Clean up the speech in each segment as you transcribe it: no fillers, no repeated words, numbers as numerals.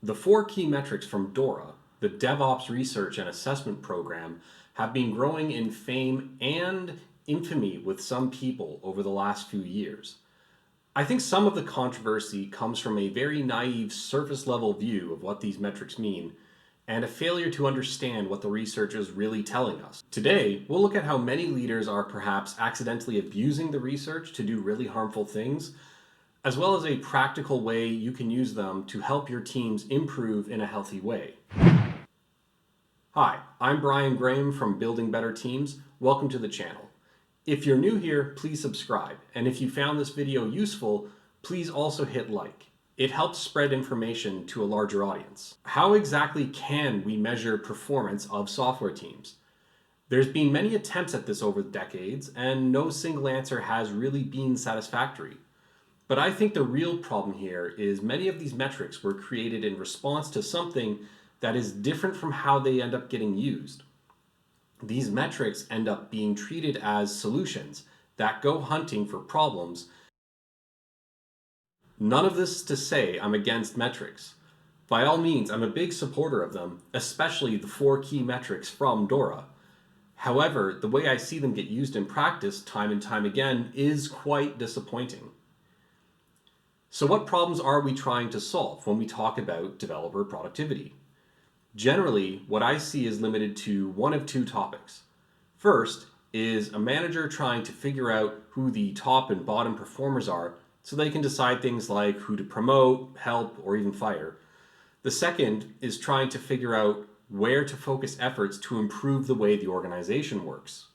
The four key metrics from DORA, the DevOps Research and Assessment program, have been growing in fame and infamy with some people over the last few years. I think some of the controversy comes from a very naive surface level view of what these metrics mean and a failure to understand what the research is really telling us. Today, we'll look at how many leaders are perhaps accidentally abusing the research to do really harmful things, as well as a practical way you can use them to help your teams improve in a healthy way. Hi, I'm Brian Graham from Building Better Teams. Welcome to the channel. If you're new here, please subscribe. And if you found this video useful, please also hit like. It helps spread information to a larger audience. How exactly can we measure performance of software teams? There's been many attempts at this over the decades, and no single answer has really been satisfactory. But I think the real problem here is many of these metrics were created in response to something that is different from how they end up getting used. These metrics end up being treated as solutions that go hunting for problems. None of this to say I'm against metrics. By all means, I'm a big supporter of them, especially the four key metrics from DORA. However, the way I see them get used in practice time and time again is quite disappointing. So what problems are we trying to solve when we talk about developer productivity? Generally, what I see is limited to one of two topics. First is a manager trying to figure out who the top and bottom performers are so they can decide things like who to promote, help, or even fire. The second is trying to figure out where to focus efforts to improve the way the organization works.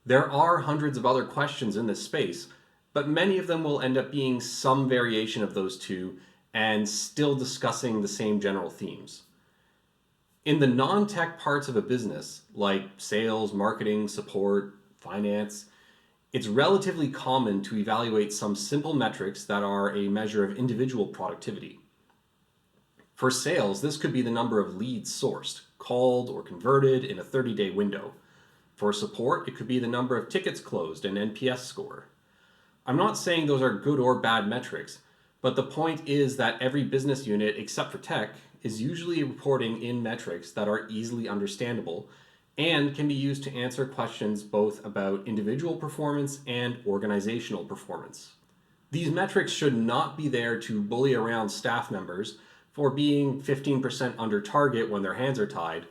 There are hundreds of other questions in this space, but many of them will end up being some variation of those two and still discussing the same general themes. In the non-tech parts of a business, like sales, marketing, support, finance, it's relatively common to evaluate some simple metrics that are a measure of individual productivity. For sales, this could be the number of leads sourced, called, or converted in a 30-day window. For support, it could be the number of tickets closed and NPS score. I'm not saying those are good or bad metrics, but the point is that every business unit, except for tech, is usually reporting in metrics that are easily understandable and can be used to answer questions both about individual performance and organizational performance. These metrics should not be there to bully around staff members for being 15% under target when their hands are tied,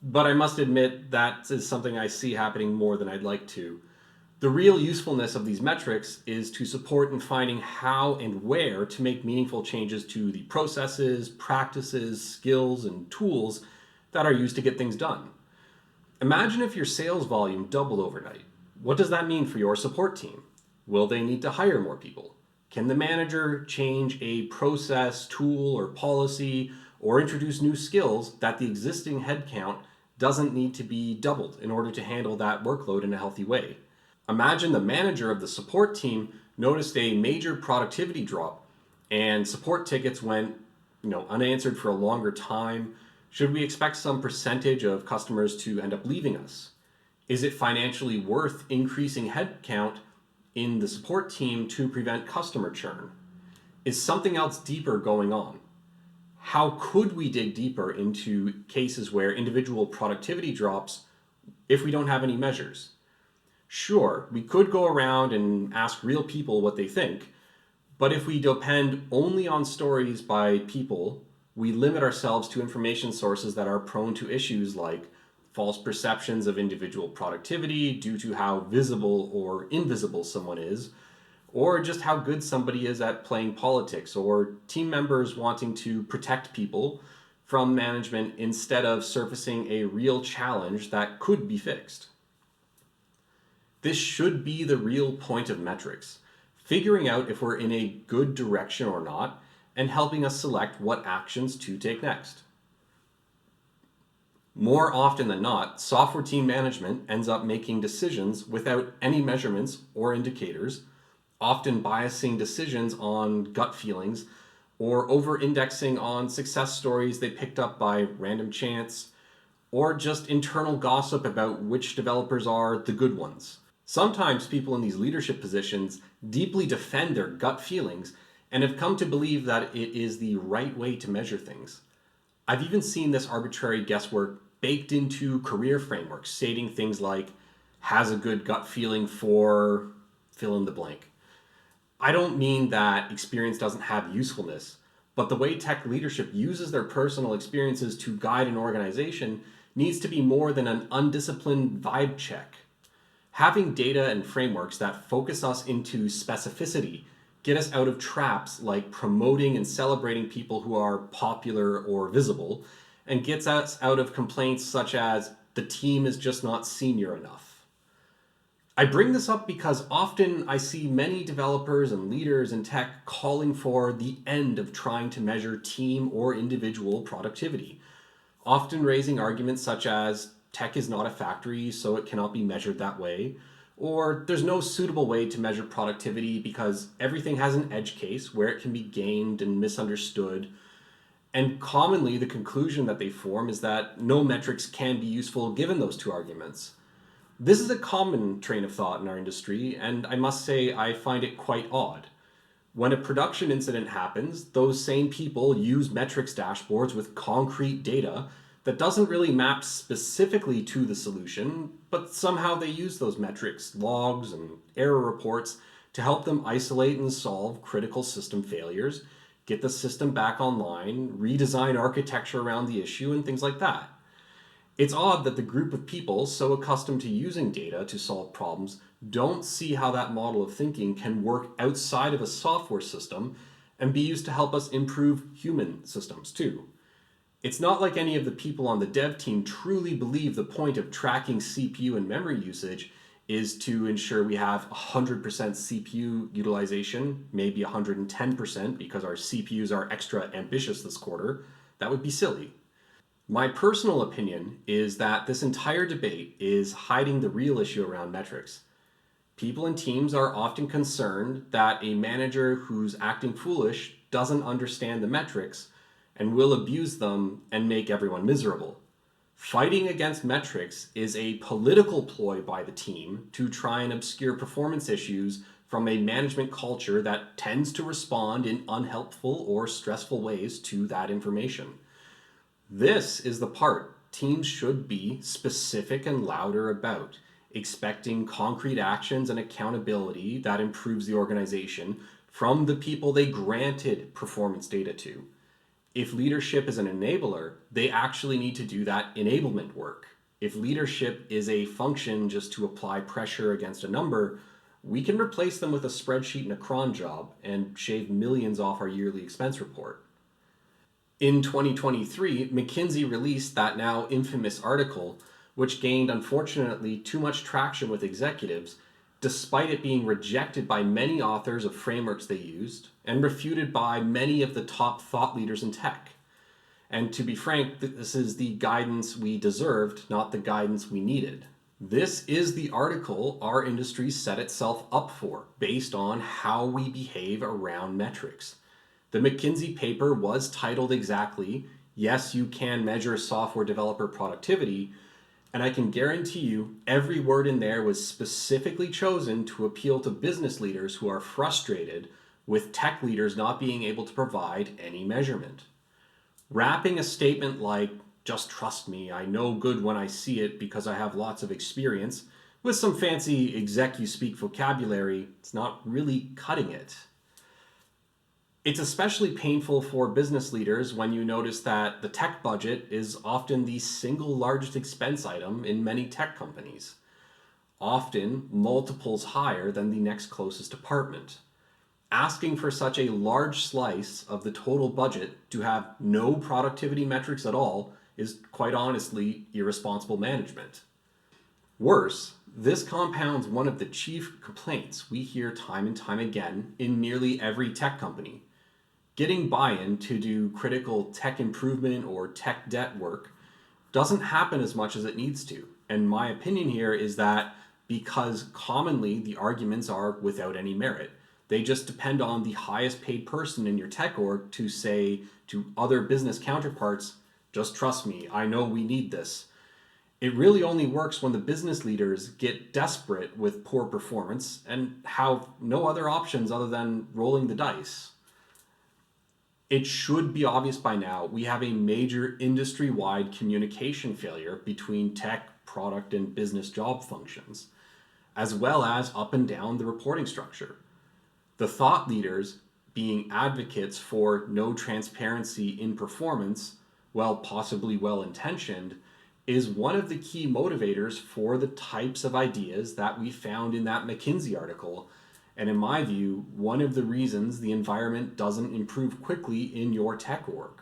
but I must admit that is something I see happening more than I'd like to. The real usefulness of these metrics is to support in finding how and where to make meaningful changes to the processes, practices, skills, and tools that are used to get things done. Imagine if your sales volume doubled overnight. What does that mean for your support team? Will they need to hire more people? Can the manager change a process, tool, or policy, or introduce new skills that the existing headcount doesn't need to be doubled in order to handle that workload in a healthy way? Imagine the manager of the support team noticed a major productivity drop and support tickets went unanswered for a longer time. Should we expect some percentage of customers to end up leaving us? Is it financially worth increasing headcount in the support team to prevent customer churn? Is something else deeper going on? How could we dig deeper into cases where individual productivity drops if we don't have any measures? Sure, we could go around and ask real people what they think, but if we depend only on stories by people, we limit ourselves to information sources that are prone to issues like false perceptions of individual productivity due to how visible or invisible someone is, or just how good somebody is at playing politics, or team members wanting to protect people from management instead of surfacing a real challenge that could be fixed. This should be the real point of metrics, figuring out if we're in a good direction or not, and helping us select what actions to take next. More often than not, software team management ends up making decisions without any measurements or indicators, often biasing decisions on gut feelings or over-indexing on success stories they picked up by random chance, or just internal gossip about which developers are the good ones. Sometimes people in these leadership positions deeply defend their gut feelings and have come to believe that it is the right way to measure things. I've even seen this arbitrary guesswork baked into career frameworks, stating things like, has a good gut feeling for fill in the blank. I don't mean that experience doesn't have usefulness, but the way tech leadership uses their personal experiences to guide an organization needs to be more than an undisciplined vibe check. Having data and frameworks that focus us into specificity get us out of traps like promoting and celebrating people who are popular or visible, and gets us out of complaints such as the team is just not senior enough. I bring this up because often I see many developers and leaders in tech calling for the end of trying to measure team or individual productivity, often raising arguments such as tech is not a factory, so it cannot be measured that way, or there's no suitable way to measure productivity because everything has an edge case where it can be gamed and misunderstood. And commonly, the conclusion that they form is that no metrics can be useful given those two arguments. This is a common train of thought in our industry, and I must say I find it quite odd. When a production incident happens, those same people use metrics dashboards with concrete data that doesn't really map specifically to the solution, but somehow they use those metrics, logs, and error reports to help them isolate and solve critical system failures, get the system back online, redesign architecture around the issue, and things like that. It's odd that the group of people so accustomed to using data to solve problems don't see how that model of thinking can work outside of a software system and be used to help us improve human systems too. It's not like any of the people on the dev team truly believe the point of tracking CPU and memory usage is to ensure we have 100% CPU utilization, maybe 110% because our CPUs are extra ambitious this quarter. That would be silly. My personal opinion is that this entire debate is hiding the real issue around metrics. People in teams are often concerned that a manager who's acting foolish doesn't understand the metrics and will abuse them and make everyone miserable. Fighting against metrics is a political ploy by the team to try and obscure performance issues from a management culture that tends to respond in unhelpful or stressful ways to that information. This is the part teams should be specific and louder about, expecting concrete actions and accountability that improves the organization from the people they granted performance data to. If leadership is an enabler, they actually need to do that enablement work. If leadership is a function just to apply pressure against a number, we can replace them with a spreadsheet and a cron job and shave millions off our yearly expense report. In 2023, McKinsey released that now infamous article, which gained unfortunately too much traction with executives, despite it being rejected by many authors of frameworks they used and refuted by many of the top thought leaders in tech. And to be frank, this is the guidance we deserved, not the guidance we needed. This is the article our industry set itself up for, based on how we behave around metrics. The McKinsey paper was titled exactly, "Yes, you can measure software developer productivity," and I can guarantee you every word in there was specifically chosen to appeal to business leaders who are frustrated with tech leaders not being able to provide any measurement. Wrapping a statement like, "Just trust me, I know good when I see it because I have lots of experience," with some fancy exec-you-speak vocabulary, it's not really cutting it. It's especially painful for business leaders when you notice that the tech budget is often the single largest expense item in many tech companies, often multiples higher than the next closest department. Asking for such a large slice of the total budget to have no productivity metrics at all is quite honestly irresponsible management. Worse, this compounds one of the chief complaints we hear time and time again in nearly every tech company. Getting buy-in to do critical tech improvement or tech debt work doesn't happen as much as it needs to. And my opinion here is that because commonly the arguments are without any merit. They just depend on the highest paid person in your tech org to say to other business counterparts, "Just trust me, I know we need this." It really only works when the business leaders get desperate with poor performance and have no other options other than rolling the dice. It should be obvious by now, we have a major industry-wide communication failure between tech, product, and business job functions, as well as up and down the reporting structure. The thought leaders, being advocates for no transparency in performance, while possibly well-intentioned, is one of the key motivators for the types of ideas that we found in that McKinsey article, and in my view, one of the reasons the environment doesn't improve quickly in your tech org.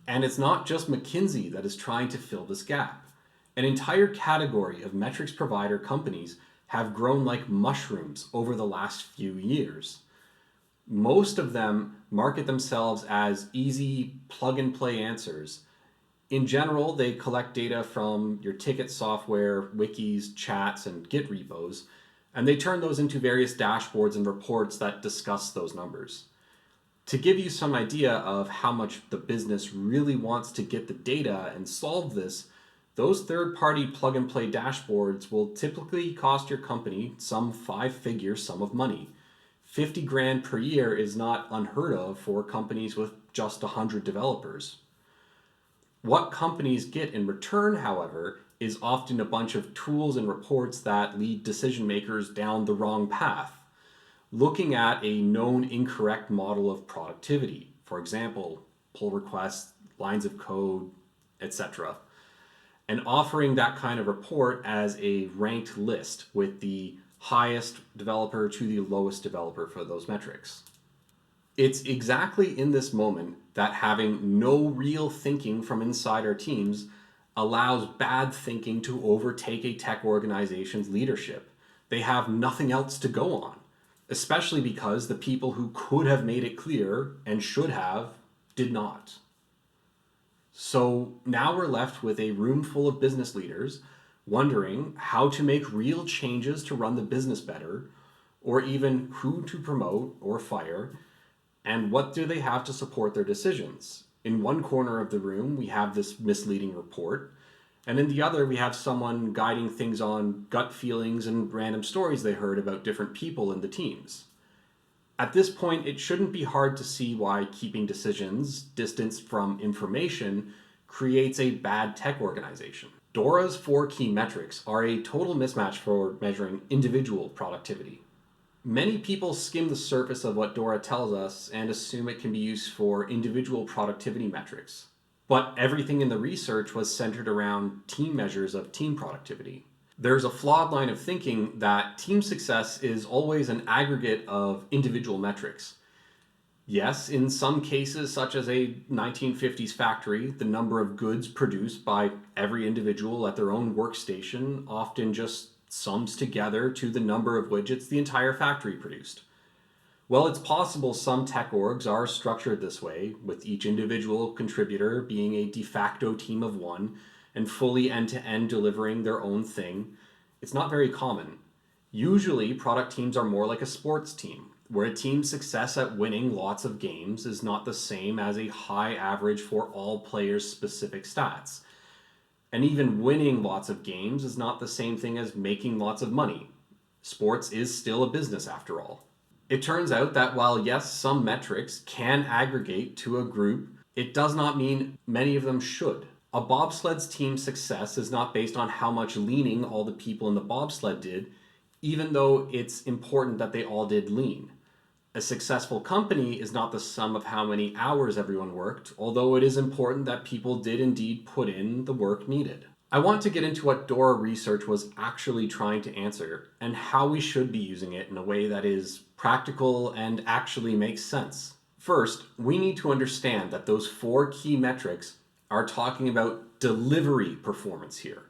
And it's not just McKinsey that is trying to fill this gap. An entire category of metrics provider companies have grown like mushrooms over the last few years. Most of them market themselves as easy plug-and-play answers. In general, they collect data from your ticket software, wikis, chats, and Git repos, and they turn those into various dashboards and reports that discuss those numbers. To give you some idea of how much the business really wants to get the data and solve this, those third-party plug-and-play dashboards will typically cost your company some 5-figure sum of money. 50 grand per year is not unheard of for companies with just 100 developers. What companies get in return, however, is often a bunch of tools and reports that lead decision makers down the wrong path, looking at a known incorrect model of productivity, for example, pull requests, lines of code, etc., and offering that kind of report as a ranked list with the highest developer to the lowest developer for those metrics. It's exactly in this moment that having no real thinking from inside our teams allows bad thinking to overtake a tech organization's leadership. They have nothing else to go on, especially because the people who could have made it clear and should have did not. So now we're left with a room full of business leaders wondering how to make real changes to run the business better, or even who to promote or fire, and what do they have to support their decisions. In one corner of the room, we have this misleading report, and in the other, we have someone guiding things on gut feelings and random stories they heard about different people in the teams. At this point, it shouldn't be hard to see why keeping decisions distanced from information creates a bad tech organization. DORA's 4 key metrics are a total mismatch for measuring individual productivity. Many people skim the surface of what DORA tells us and assume it can be used for individual productivity metrics. But everything in the research was centered around team measures of team productivity. There's a flawed line of thinking that team success is always an aggregate of individual metrics. Yes, in some cases, such as a 1950s factory, the number of goods produced by every individual at their own workstation often just sums together to the number of widgets the entire factory produced. Well, it's possible some tech orgs are structured this way, with each individual contributor being a de facto team of one and fully end-to-end delivering their own thing. It's not very common. Usually, product teams are more like a sports team, where a team's success at winning lots of games is not the same as a high average for all players' specific stats. And even winning lots of games is not the same thing as making lots of money. Sports is still a business after all. It turns out that while yes, some metrics can aggregate to a group, it does not mean many of them should. A bobsled's team success is not based on how much leaning all the people in the bobsled did, even though it's important that they all did lean. A successful company is not the sum of how many hours everyone worked, although it is important that people did indeed put in the work needed. I want to get into what DORA research was actually trying to answer and how we should be using it in a way that is practical and actually makes sense. First, we need to understand that those 4 key metrics are talking about delivery performance here.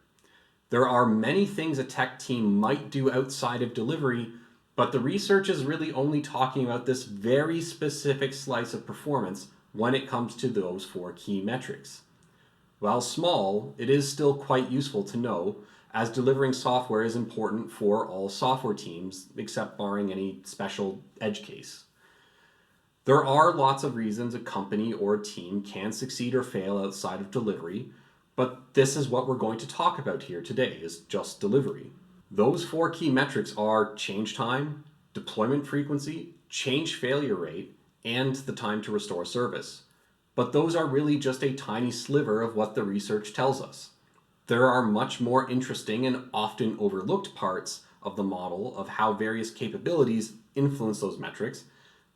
There are many things a tech team might do outside of delivery, but the research is really only talking about this very specific slice of performance when it comes to those 4 key metrics. While small, it is still quite useful to know, as delivering software is important for all software teams, except barring any special edge case. There are lots of reasons a company or a team can succeed or fail outside of delivery, but this is what we're going to talk about here today, is just delivery. Those 4 key metrics are change time, deployment frequency, change failure rate, and the time to restore service. But those are really just a tiny sliver of what the research tells us. There are much more interesting and often overlooked parts of the model of how various capabilities influence those metrics,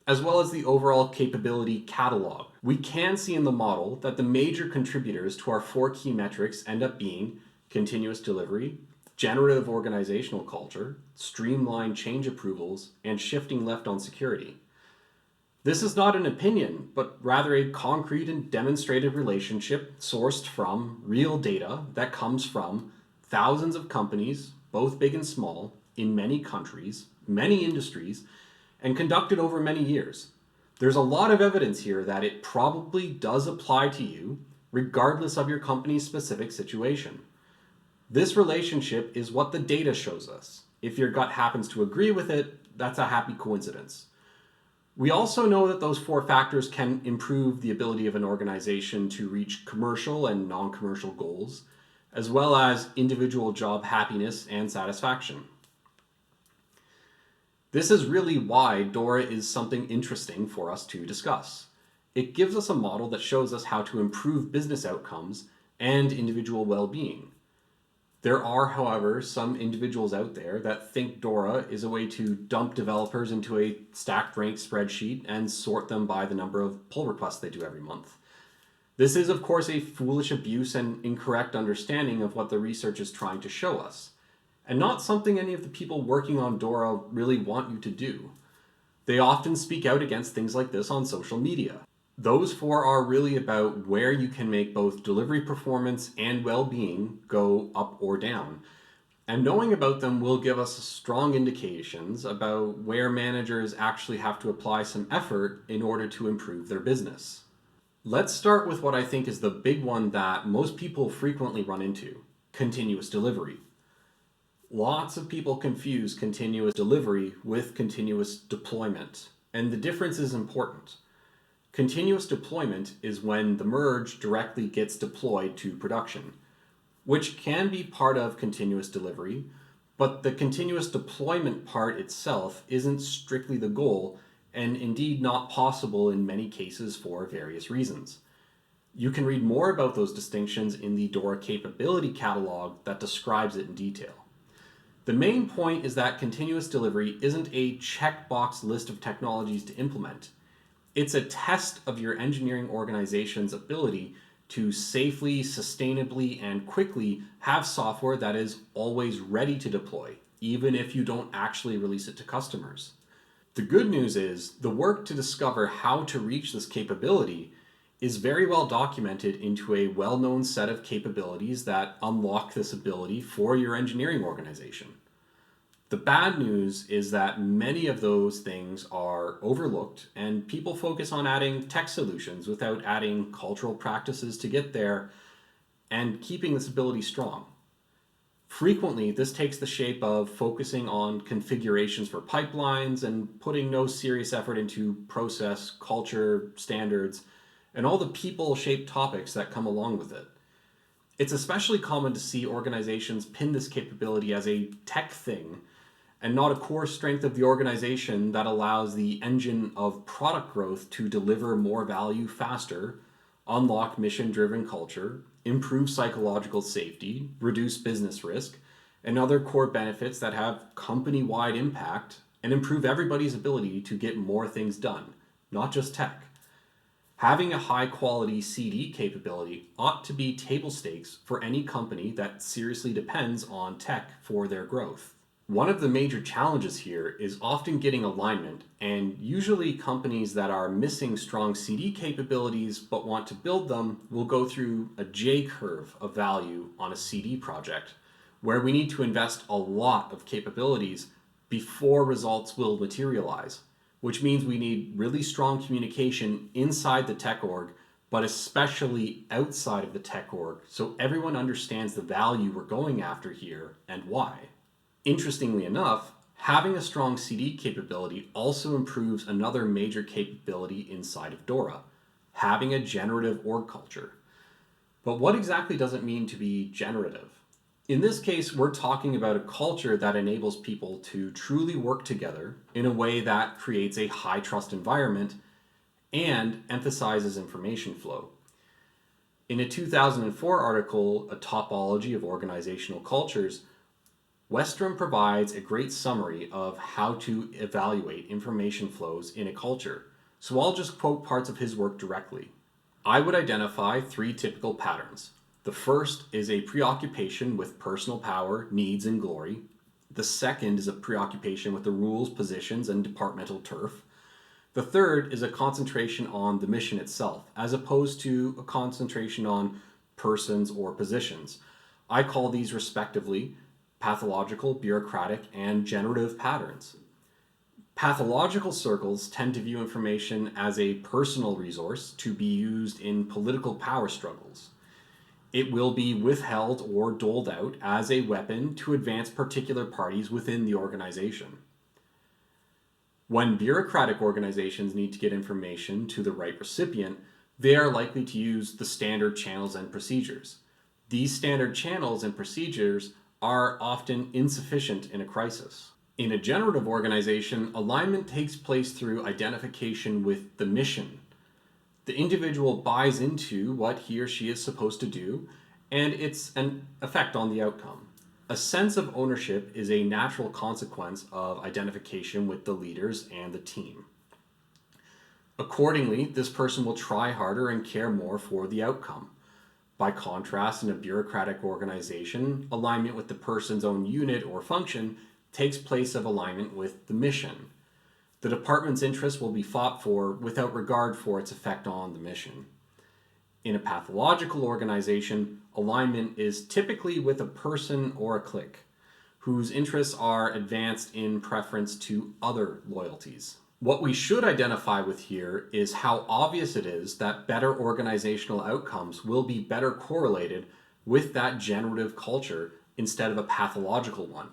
as well as the overall capability catalog. We can see in the model that the major contributors to our 4 key metrics end up being continuous delivery, generative organizational culture, streamlined change approvals, and shifting left on security. This is not an opinion, but rather a concrete and demonstrated relationship sourced from real data that comes from thousands of companies, both big and small, in many countries, many industries, and conducted over many years. There's a lot of evidence here that it probably does apply to you, regardless of your company's specific situation. This relationship is what the data shows us. If your gut happens to agree with it, that's a happy coincidence. We also know that those 4 factors can improve the ability of an organization to reach commercial and non-commercial goals, as well as individual job happiness and satisfaction. This is really why DORA is something interesting for us to discuss. It gives us a model that shows us how to improve business outcomes and individual well-being. There are, however, some individuals out there that think DORA is a way to dump developers into a stacked rank spreadsheet and sort them by the number of pull requests they do every month. This is, of course, a foolish abuse and incorrect understanding of what the research is trying to show us, and not something any of the people working on DORA really want you to do. They often speak out against things like this on social media. Those 4 are really about where you can make both delivery performance and well-being go up or down. And knowing about them will give us strong indications about where managers actually have to apply some effort in order to improve their business. Let's start with what I think is the big one that most people frequently run into: continuous delivery. Lots of people confuse continuous delivery with continuous deployment, and the difference is important. Continuous deployment is when the merge directly gets deployed to production, which can be part of continuous delivery, but the continuous deployment part itself isn't strictly the goal, and indeed not possible in many cases for various reasons. You can read more about those distinctions in the DORA capability catalog that describes it in detail. The main point is that continuous delivery isn't a checkbox list of technologies to implement. It's a test of your engineering organization's ability to safely, sustainably, and quickly have software that is always ready to deploy, even if you don't actually release it to customers. The good news is the work to discover how to reach this capability is very well documented into a well-known set of capabilities that unlock this ability for your engineering organization. The bad news is that many of those things are overlooked, and people focus on adding tech solutions without adding cultural practices to get there and keeping this ability strong. Frequently, this takes the shape of focusing on configurations for pipelines and putting no serious effort into process, culture, standards, and all the people-shaped topics that come along with it. It's especially common to see organizations pin this capability as a tech thing and not a core strength of the organization that allows the engine of product growth to deliver more value faster, unlock mission-driven culture, improve psychological safety, reduce business risk, and other core benefits that have company-wide impact and improve everybody's ability to get more things done, not just tech. Having a high-quality CD capability ought to be table stakes for any company that seriously depends on tech for their growth. One of the major challenges here is often getting alignment, and usually companies that are missing strong CD capabilities but want to build them will go through a J-curve of value on a CD project, where we need to invest a lot of capabilities before results will materialize, which means we need really strong communication inside the tech org, but especially outside of the tech org, so everyone understands the value we're going after here and why. Interestingly enough, having a strong CD capability also improves another major capability inside of DORA, having a generative org culture. But what exactly does it mean to be generative? In this case, we're talking about a culture that enables people to truly work together in a way that creates a high trust environment and emphasizes information flow. In a 2004 article, A Topology of Organizational Cultures, Westrom provides a great summary of how to evaluate information flows in a culture. So I'll just quote parts of his work directly. I would identify 3 typical patterns. The first is a preoccupation with personal power, needs, and glory. The second is a preoccupation with the rules, positions, and departmental turf. The third is a concentration on the mission itself, as opposed to a concentration on persons or positions. I call these respectively pathological, bureaucratic, and generative patterns. Pathological circles tend to view information as a personal resource to be used in political power struggles. It will be withheld or doled out as a weapon to advance particular parties within the organization. When bureaucratic organizations need to get information to the right recipient, they are likely to use the standard channels and procedures. These standard channels and procedures are often insufficient in a crisis. In a generative organization, alignment takes place through identification with the mission. The individual buys into what he or she is supposed to do, and it's an effect on the outcome. A sense of ownership is a natural consequence of identification with the leaders and the team. Accordingly, this person will try harder and care more for the outcome. By contrast, in a bureaucratic organization, alignment with the person's own unit or function takes place of alignment with the mission. The department's interests will be fought for without regard for its effect on the mission. In a pathological organization, alignment is typically with a person or a clique whose interests are advanced in preference to other loyalties. What we should identify with here is how obvious it is that better organizational outcomes will be better correlated with that generative culture instead of a pathological one.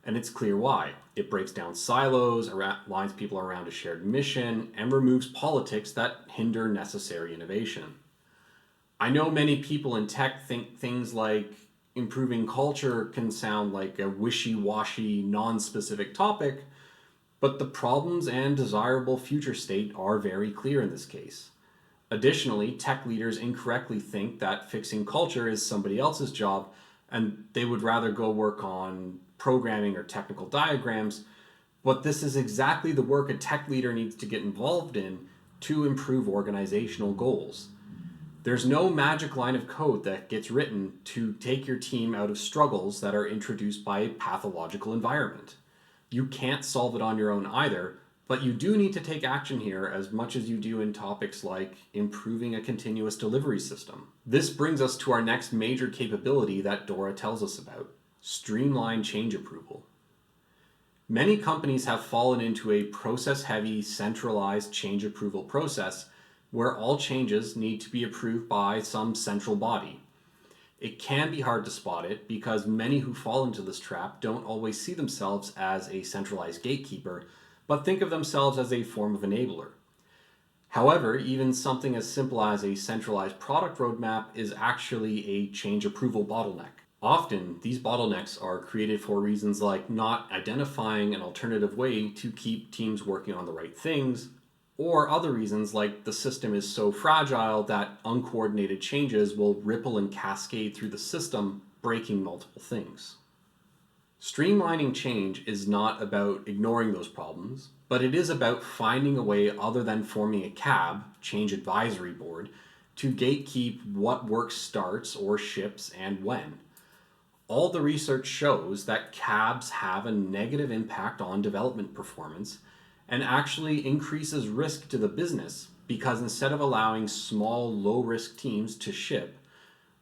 And it's clear why. It breaks down silos, aligns people around a shared mission, and removes politics that hinder necessary innovation. I know many people in tech think things like improving culture can sound like a wishy-washy, non-specific topic, but the problems and desirable future state are very clear in this case. Additionally, tech leaders incorrectly think that fixing culture is somebody else's job, and they would rather go work on programming or technical diagrams, but this is exactly the work a tech leader needs to get involved in to improve organizational goals. There's no magic line of code that gets written to take your team out of struggles that are introduced by a pathological environment. You can't solve it on your own either, but you do need to take action here as much as you do in topics like improving a continuous delivery system. This brings us to our next major capability that DORA tells us about: streamline change approval. Many companies have fallen into a process-heavy, centralized change approval process where all changes need to be approved by some central body. It can be hard to spot it because many who fall into this trap don't always see themselves as a centralized gatekeeper, but think of themselves as a form of enabler. However, even something as simple as a centralized product roadmap is actually a change approval bottleneck. Often, these bottlenecks are created for reasons like not identifying an alternative way to keep teams working on the right things, or other reasons like the system is so fragile that uncoordinated changes will ripple and cascade through the system, breaking multiple things. Streamlining change is not about ignoring those problems, but it is about finding a way other than forming a CAB, Change Advisory Board, to gatekeep what work starts or ships and when. All the research shows that CABs have a negative impact on development performance and actually increases risk to the business because instead of allowing small, low-risk teams to ship,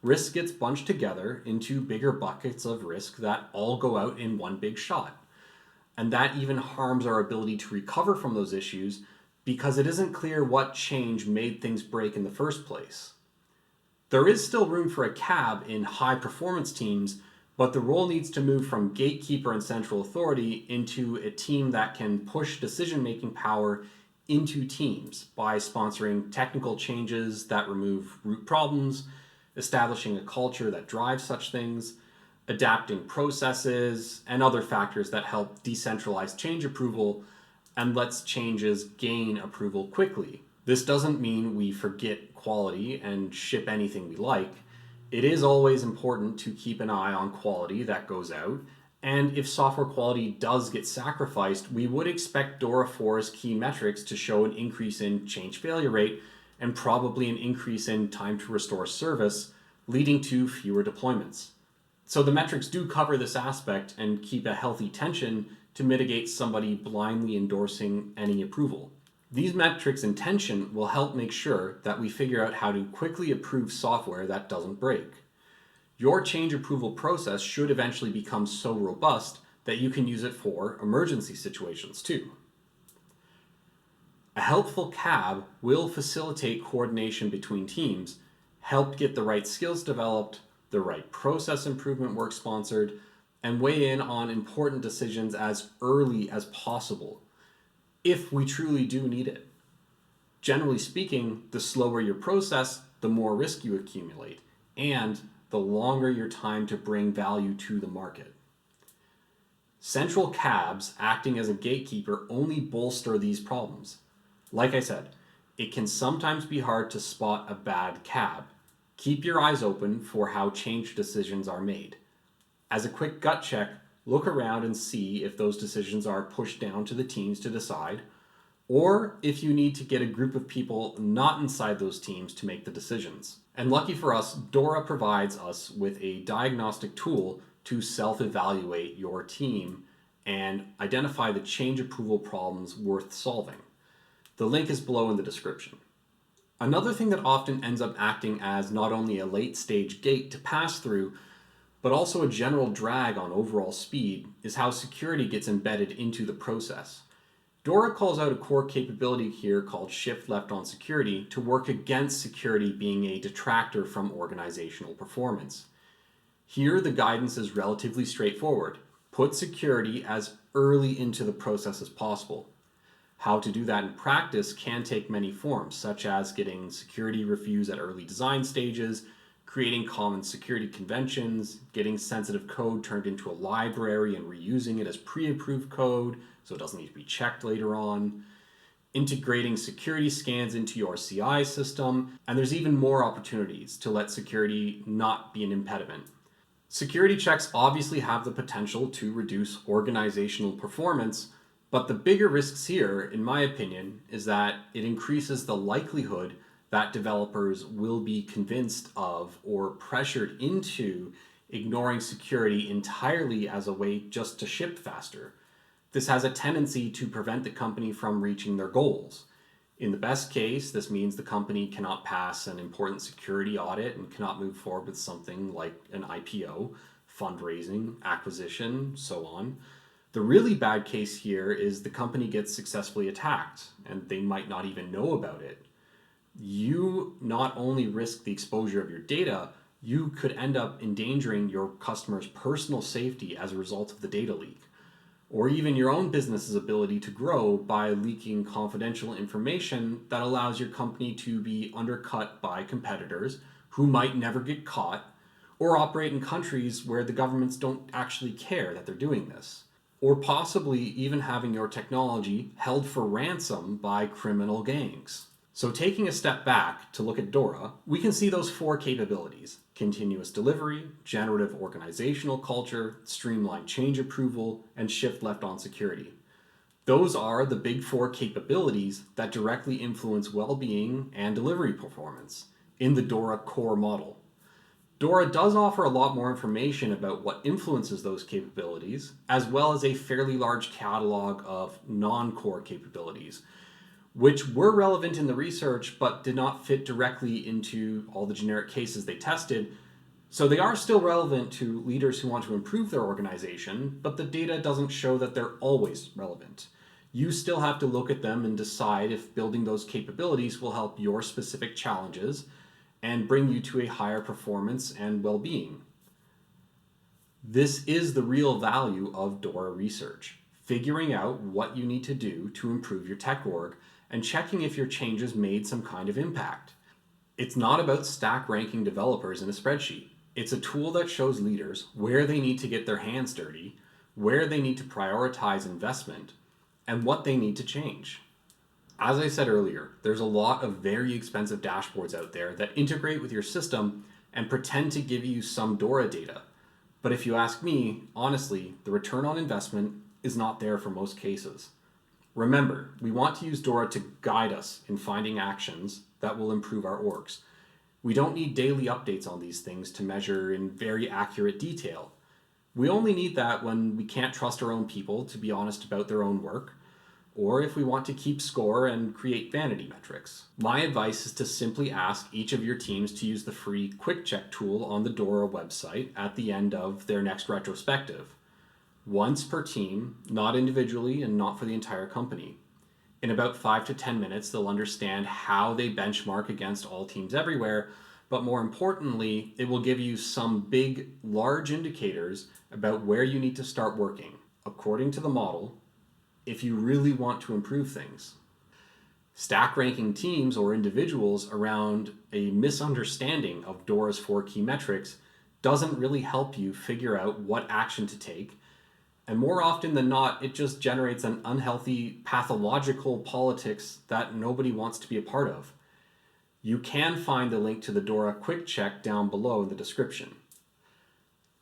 risk gets bunched together into bigger buckets of risk that all go out in one big shot. And that even harms our ability to recover from those issues because it isn't clear what change made things break in the first place. There is still room for a CAB in high-performance teams, but the role needs to move from gatekeeper and central authority into a team that can push decision-making power into teams by sponsoring technical changes that remove root problems, establishing a culture that drives such things, adapting processes, and other factors that help decentralize change approval and lets changes gain approval quickly, This doesn't mean we forget quality and ship anything we like. It is always important to keep an eye on quality that goes out, and if software quality does get sacrificed, we would expect DORA 4's key metrics to show an increase in change failure rate and probably an increase in time to restore service, leading to fewer deployments. So the metrics do cover this aspect and keep a healthy tension to mitigate somebody blindly endorsing any approval. These metrics in tension will help make sure that we figure out how to quickly approve software that doesn't break. Your change approval process should eventually become so robust that you can use it for emergency situations too. A helpful CAB will facilitate coordination between teams, help get the right skills developed, the right process improvement work sponsored, and weigh in on important decisions as early as possible, if we truly do need it. Generally speaking, the slower your process, the more risk you accumulate, and the longer your time to bring value to the market. Central CABs acting as a gatekeeper only bolster these problems. Like I said, it can sometimes be hard to spot a bad CAB. Keep your eyes open for how change decisions are made. As a quick gut check, look around and see if those decisions are pushed down to the teams to decide, or if you need to get a group of people not inside those teams to make the decisions. And lucky for us, DORA provides us with a diagnostic tool to self-evaluate your team and identify the change approval problems worth solving. The link is below in the description. Another thing that often ends up acting as not only a late stage gate to pass through, but also a general drag on overall speed, is how security gets embedded into the process. DORA calls out a core capability here called shift left on security to work against security being a detractor from organizational performance. Here, the guidance is relatively straightforward. Put security as early into the process as possible. How to do that in practice can take many forms, such as getting security reviews at early design stages, creating common security conventions, getting sensitive code turned into a library and reusing it as pre-approved code so it doesn't need to be checked later on, integrating security scans into your CI system, and there's even more opportunities to let security not be an impediment. Security checks obviously have the potential to reduce organizational performance, but the bigger risks here, in my opinion, is that it increases the likelihood that developers will be convinced of or pressured into ignoring security entirely as a way just to ship faster. This has a tendency to prevent the company from reaching their goals. In the best case, this means the company cannot pass an important security audit and cannot move forward with something like an IPO, fundraising, acquisition, so on. The really bad case here is the company gets successfully attacked and they might not even know about it. You not only risk the exposure of your data, you could end up endangering your customers' personal safety as a result of the data leak, or even your own business's ability to grow by leaking confidential information that allows your company to be undercut by competitors who might never get caught, or operate in countries where the governments don't actually care that they're doing this, or possibly even having your technology held for ransom by criminal gangs. So taking a step back to look at DORA, we can see those four capabilities: continuous delivery, generative organizational culture, streamlined change approval, and shift left on security. Those are the big four capabilities that directly influence well-being and delivery performance in the DORA core model. DORA does offer a lot more information about what influences those capabilities, as well as a fairly large catalog of non-core capabilities, which were relevant in the research but did not fit directly into all the generic cases they tested. So they are still relevant to leaders who want to improve their organization, but the data doesn't show that they're always relevant. You still have to look at them and decide if building those capabilities will help your specific challenges and bring you to a higher performance and well-being. This is the real value of DORA research: figuring out what you need to do to improve your tech org and checking if your changes made some kind of impact. It's not about stack ranking developers in a spreadsheet. It's a tool that shows leaders where they need to get their hands dirty, where they need to prioritize investment, and what they need to change. As I said earlier, there's a lot of very expensive dashboards out there that integrate with your system and pretend to give you some DORA data. But if you ask me, honestly, the return on investment is not there for most cases. Remember, we want to use DORA to guide us in finding actions that will improve our orgs. We don't need daily updates on these things to measure in very accurate detail. We only need that when we can't trust our own people to be honest about their own work, or if we want to keep score and create vanity metrics. My advice is to simply ask each of your teams to use the free Quick Check tool on the DORA website at the end of their next retrospective. Once per team, not individually and not for the entire company. In about 5 to 10 minutes, they'll understand how they benchmark against all teams everywhere, but more importantly, it will give you some big, large indicators about where you need to start working, according to the model, if you really want to improve things. Stack ranking teams or individuals around a misunderstanding of DORA's 4 key metrics doesn't really help you figure out what action to take, and more often than not, it just generates an unhealthy, pathological politics that nobody wants to be a part of. You can find the link to the DORA Quick Check down below in the description.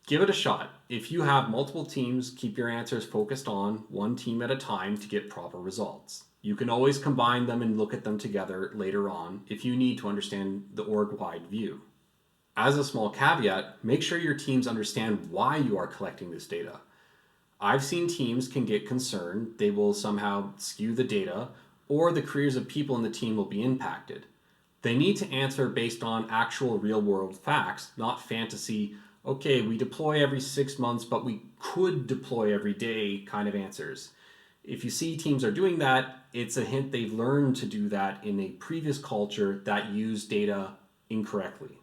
Give it a shot. If you have multiple teams, keep your answers focused on one team at a time to get proper results. You can always combine them and look at them together later on if you need to understand the org-wide view. As a small caveat, make sure your teams understand why you are collecting this data. I've seen teams can get concerned they will somehow skew the data, or the careers of people in the team will be impacted. They need to answer based on actual real-world facts, not fantasy, okay, we deploy every 6 months, but we could deploy every day kind of answers. If you see teams are doing that, it's a hint they've learned to do that in a previous culture that used data incorrectly.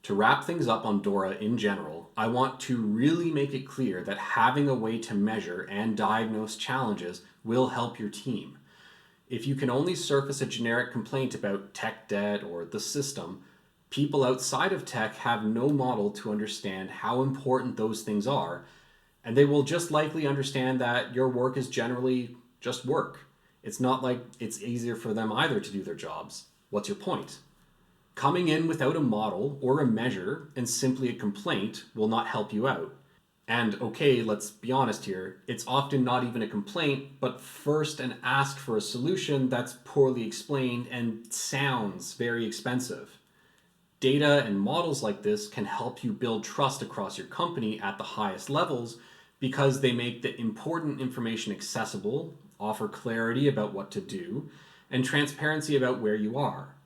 To wrap things up on DORA in general, I want to really make it clear that having a way to measure and diagnose challenges will help your team. If you can only surface a generic complaint about tech debt or the system, people outside of tech have no model to understand how important those things are, and they will just likely understand that your work is generally just work. It's not like it's easier for them either to do their jobs. What's your point? Coming in without a model or a measure and simply a complaint will not help you out. And okay, let's be honest here, it's often not even a complaint, but first an ask for a solution that's poorly explained and sounds very expensive. Data and models like this can help you build trust across your company at the highest levels because they make the important information accessible, offer clarity about what to do, and transparency about where you are.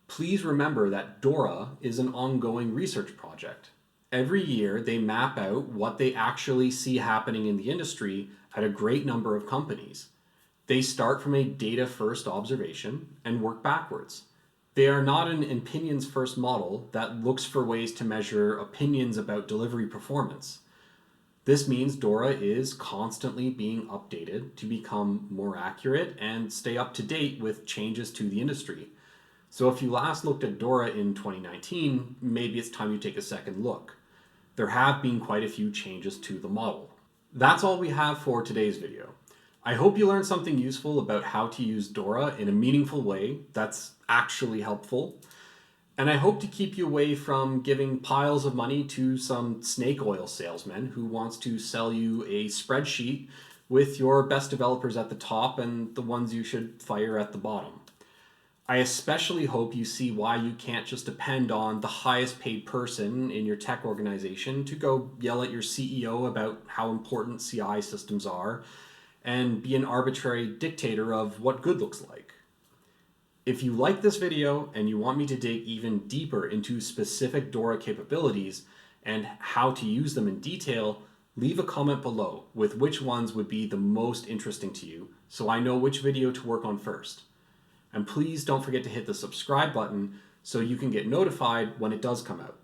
Please remember that DORA is an ongoing research project. Every year, they map out what they actually see happening in the industry at a great number of companies. They start from a data-first observation and work backwards. They are not an opinions-first model that looks for ways to measure opinions about delivery performance. This means DORA is constantly being updated to become more accurate and stay up to date with changes to the industry. So if you last looked at DORA in 2019, maybe it's time you take a second look. There have been quite a few changes to the model. That's all we have for today's video. I hope you learned something useful about how to use DORA in a meaningful way that's actually helpful. And I hope to keep you away from giving piles of money to some snake oil salesman who wants to sell you a spreadsheet with your best developers at the top and the ones you should fire at the bottom. I especially hope you see why you can't just depend on the highest paid person in your tech organization to go yell at your CEO about how important CI systems are and be an arbitrary dictator of what good looks like. If you like this video and you want me to dig even deeper into specific DORA capabilities and how to use them in detail, leave a comment below with which ones would be the most interesting to you so I know which video to work on first. And please don't forget to hit the subscribe button so you can get notified when it does come out.